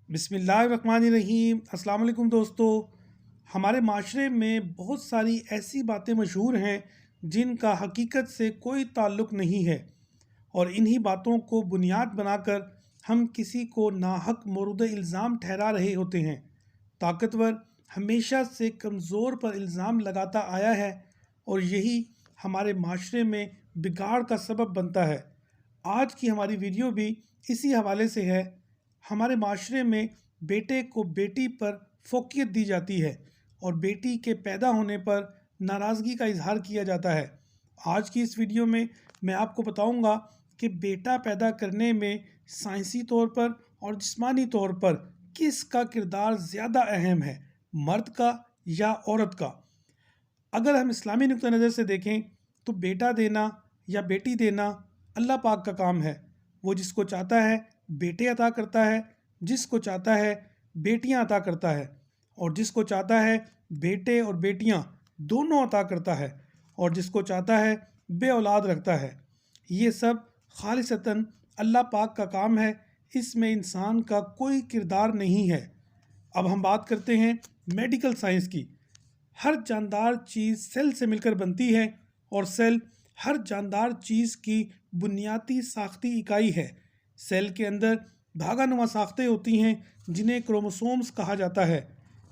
बिस्मिल्लाहिर्रहमानिर्रहीम। अस्सलाम वालेकुम दोस्तों। हमारे माशरे में बहुत सारी ऐसी बातें मशहूर हैं जिनका हकीकत से कोई ताल्लुक़ नहीं है, और इन्हीं बातों को बुनियाद बनाकर हम किसी को नाहक मोरुद इल्ज़ाम ठहरा रहे होते हैं। ताकतवर हमेशा से कमज़ोर पर इल्ज़ाम लगाता आया है और यही हमारे माशरे में बिगाड़ का सबब बनता है। आज की हमारी वीडियो भी इसी हवाले से है। हमारे माशरे में बेटे को बेटी पर फ़ोक़ियत दी जाती है और बेटी के पैदा होने पर नाराज़गी का इजहार किया जाता है। आज की इस वीडियो में मैं आपको बताऊंगा कि बेटा पैदा करने में साइंसी तौर पर और जिस्मानी तौर पर किसका किरदार ज़्यादा अहम है, मर्द का या औरत का। अगर हम इस्लामी नुक्ता नज़र से देखें तो बेटा देना या बेटी देना अल्लाह पाक का काम है। वो जिसको चाहता है बेटे अता करता है, जिसको चाहता है बेटियां अता करता है, और जिसको चाहता है बेटे और बेटियां दोनों अता करता है, और जिसको चाहता है बे औलाद रखता है। ये सब खालिसतन अल्लाह पाक का काम है, इसमें इंसान का कोई किरदार नहीं है। अब हम बात करते हैं मेडिकल साइंस की। हर जानदार चीज़ सेल से मिलकर बनती है और सेल हर जानदार चीज़ की बुनियादी साख्ती इकाई है। सेल के अंदर धागानुमा साख्तें होती हैं जिन्हें क्रोमोसोम्स कहा जाता है।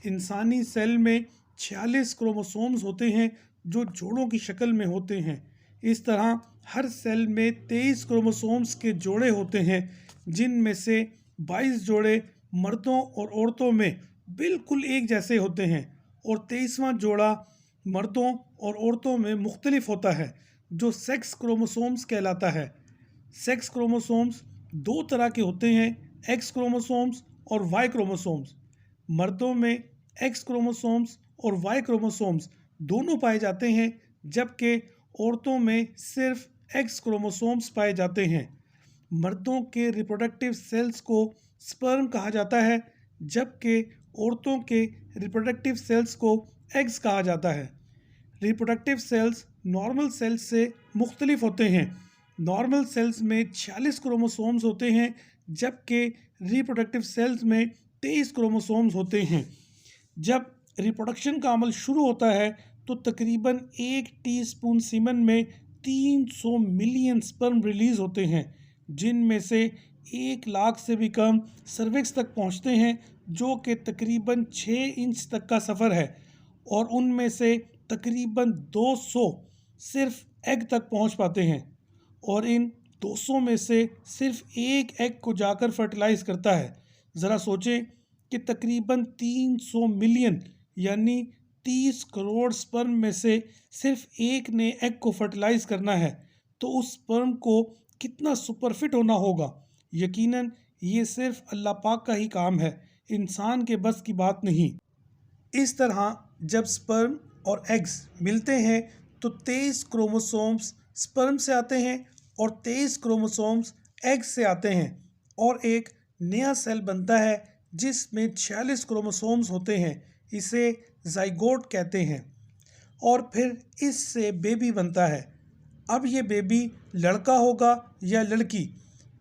इंसानी सेल में 46 क्रोमोसोम्स होते हैं जो जोड़ों की शक्ल में होते हैं। इस तरह हर सेल में 23 क्रोमोसोम्स के जोड़े होते हैं, जिनमें से 22 जोड़े मर्दों और औरतों में बिल्कुल एक जैसे होते हैं और 23वां जोड़ा मर्दों और औरतों में मुख्तलिफ होता है, जो सेक्स क्रोमोसोम्स कहलाता है। सेक्स क्रोमोसोम्स दो तरह के होते हैं, एक्स क्रोमोसोम्स और वाई क्रोमोसोम्स। मर्दों में एक्स क्रोमोसोम्स और वाई क्रोमोसोम्स दोनों पाए जाते हैं, जबकि औरतों में सिर्फ एक्स क्रोमोसोम्स पाए जाते हैं। मर्दों के रिप्रोडक्टिव सेल्स को स्पर्म कहा जाता है, जबकि औरतों के रिप्रोडक्टिव सेल्स को एग्स कहा जाता है। रिप्रोडक्टिव सेल्स नॉर्मल सेल्स से मुख्तलिफ होते हैं। नॉर्मल सेल्स में 46 क्रोमोसोम्स होते हैं, जबकि रिप्रोडक्टिव सेल्स में 23 क्रोमोसोम्स होते हैं। जब रिप्रोडक्शन का अमल शुरू होता है तो तकरीबन 1 टीस्पून सीमन में 300 मिलियन स्पर्म रिलीज़ होते हैं, जिनमें से 1 लाख से भी कम सर्विक्स तक पहुंचते हैं, जो कि तकरीबन 6 इंच तक का सफ़र है, और उनमें से तकरीबन 200 सिर्फ एग तक पहुंच पाते हैं, और इन 200 में से सिर्फ एक एग को जाकर फर्टिलाइज़ करता है। ज़रा सोचें कि तकरीबन 300 मिलियन यानी 30 करोड़ स्पर्म में से सिर्फ एक ने एग को फर्टिलाइज़ करना है, तो उस स्पर्म को कितना सुपरफिट होना होगा। यकीनन ये सिर्फ अल्लाह पाक का ही काम है, इंसान के बस की बात नहीं। इस तरह जब स्पर्म और एग्स मिलते हैं तो 23 क्रोमोसोम्स स्पर्म से आते हैं और 23 क्रोमोसोम्स एग्स से आते हैं, और एक नया सेल बनता है जिसमें 46 क्रोमोसोम्स होते हैं। इसे ज़ाइगोट कहते हैं, और फिर इससे बेबी बनता है। अब ये बेबी लड़का होगा या लड़की,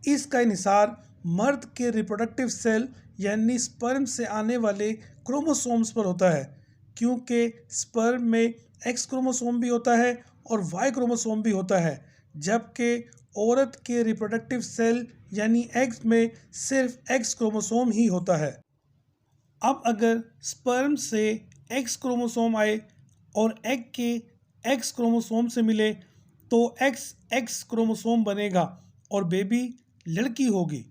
इसका इन्हिसार मर्द के रिप्रोडक्टिव सेल यानी स्पर्म से आने वाले क्रोमोसोम्स पर होता है, क्योंकि स्पर्म में एक्स क्रोमोसोम भी होता है और वाई क्रोमोसोम भी होता है, जबकि औरत के रिप्रोडक्टिव सेल यानी एग्स में सिर्फ एक्स क्रोमोसोम ही होता है। अब अगर स्पर्म से एक्स क्रोमोसोम आए और एग के एक्स क्रोमोसोम से मिले तो एक्स एक्स क्रोमोसोम बनेगा और बेबी लड़की होगी।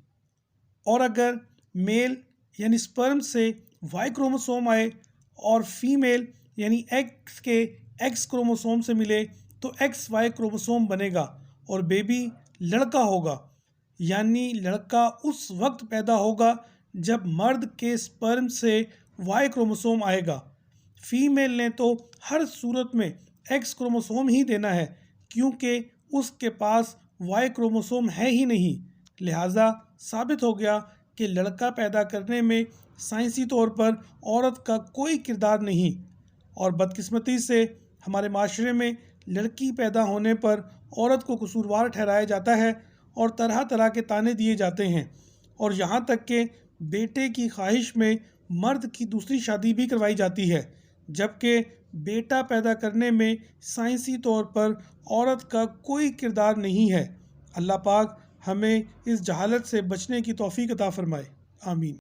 और अगर मेल यानी स्पर्म से वाई क्रोमोसोम आए और फीमेल यानी एक्स के एक्स क्रोमोसोम से मिले तो एक्स वाई क्रोमोसोम बनेगा और बेबी लड़का होगा। यानी लड़का उस वक्त पैदा होगा जब मर्द के स्पर्म से वाई क्रोमोसोम आएगा। फीमेल ने तो हर सूरत में एक्स क्रोमोसोम ही देना है, क्योंकि उसके पास वाई क्रोमोसोम है ही नहीं। लिहाजा साबित हो गया कि लड़का पैदा करने में साइंसी तौर पर औरत का कोई किरदार नहीं, और बदकिस्मती से हमारे माशरे में लड़की पैदा होने पर औरत को कसूरवार ठहराया जाता है और तरह तरह के ताने दिए जाते हैं, और यहाँ तक कि बेटे की ख्वाहिश में मर्द की दूसरी शादी भी करवाई जाती है, जबकि बेटा पैदा करने में साइंसी तौर पर औरत का कोई किरदार नहीं है। अल्लाह पाक हमें इस जहालत से बचने की तौफीक अता फरमाए। आमीन।